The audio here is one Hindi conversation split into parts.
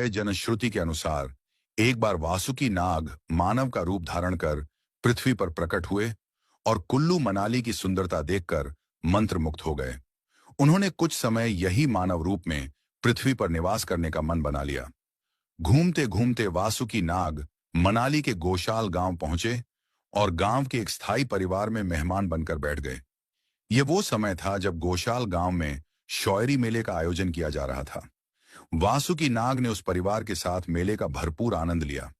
जनश्रुति के अनुसार एक बार वासुकी नाग मानव का रूप धारण कर पृथ्वी पर प्रकट हुए और कुल्लू मनाली की सुंदरता देखकर मंत्रमुग्ध हो गए। उन्होंने कुछ समय यही मानव रूप में पृथ्वी पर निवास करने का मन बना लिया। घूमते घूमते वासुकी नाग मनाली के गोशाल गांव पहुंचे और गांव के एक स्थायी परिवार में मेहमान बनकर बैठ गए। ये वो समय था जब गोशाल गांव में शौयरी मेले का आयोजन किया जा रहा था। वासुकी नाग ने उस परिवार के साथ मेले का भरपूर आनंद लिया।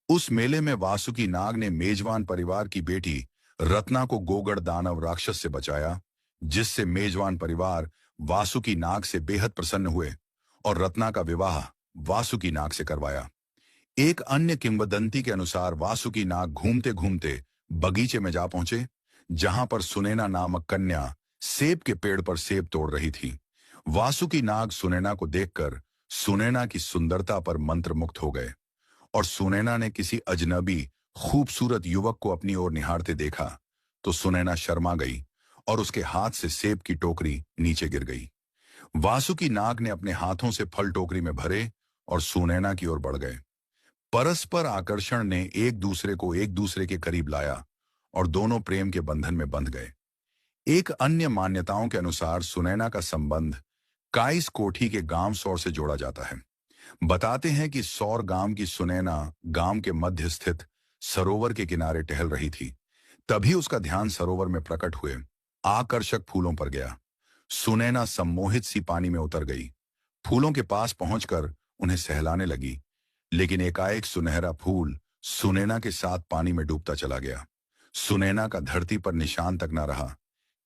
उस मेले में वासुकी नाग ने मेजबान परिवार की बेटी रत्ना को गोगड़ दानव राक्षस से बचाया, जिससे मेजबान परिवार वासुकी नाग से बेहद प्रसन्न हुए और रत्ना का विवाह वासुकी नाग से करवाया। एक अन्य किंवदंती के अनुसार वासुकी नाग घूमते घूमते बगीचे में जा पहुंचे, जहां पर सुनैना नामक कन्या सेब के पेड़ पर सेब तोड़ रही थी। वासुकी नाग सुनैना को देखकर सुनैना की सुंदरता पर मंत्रमुग्ध हो गए और सुनैना ने किसी अजनबी खूबसूरत युवक को अपनी ओर निहारते देखा तो सुनैना शर्मा गई और उसके हाथ से सेब की टोकरी नीचे गिर गई। वासुकी नाग ने अपने हाथों से फल टोकरी में भरे और सुनैना की ओर बढ़ गए। परस्पर आकर्षण ने एक दूसरे को एक दूसरे के करीब लाया और दोनों प्रेम के बंधन में बंध गए। एक अन्य मान्यताओं के अनुसार सुनैना का संबंध काइस कोठी के गांव सौर से जोड़ा जाता है। बताते हैं कि सौर गांव की सुनैना गांव के मध्य स्थित सरोवर के किनारे टहल रही थी। तभी उसका ध्यान सरोवर में प्रकट हुए आकर्षक फूलों पर गया। सुनैना सम्मोहित सी पानी में उतर गई। फूलों के पास पहुंचकर उन्हें सहलाने लगी, लेकिन एकाएक सुनहरा फूल सुनैना के साथ पानी में डूबता चला गया। सुनैना का धरती पर निशान तक न रहा।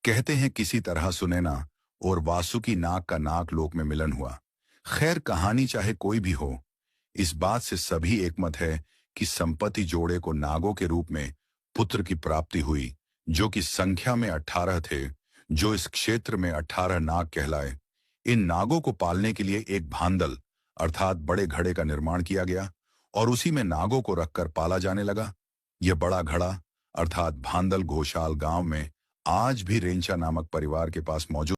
कहते हैं किसी तरह सुनैना और वासुकी नाग का नाग लोक में मिलन हुआ। खैर, कहानी चाहे कोई भी हो, इस बात से सभी एकमत है कि संपत्ति जोड़े को नागों के रूप में पुत्र की प्राप्ति हुई, जो कि संख्या में 18 थे, जो इस क्षेत्र में 18 नाग कहलाए। इन नागों को पालने के लिए एक भांदल अर्थात बड़े घड़े का निर्माण किया गया और उसी में नागों को रखकर पाला जाने लगा। यह बड़ा घड़ा अर्थात भांदल गोशाल गांव में आज भी रेंचा नामक परिवार के पास मौजूद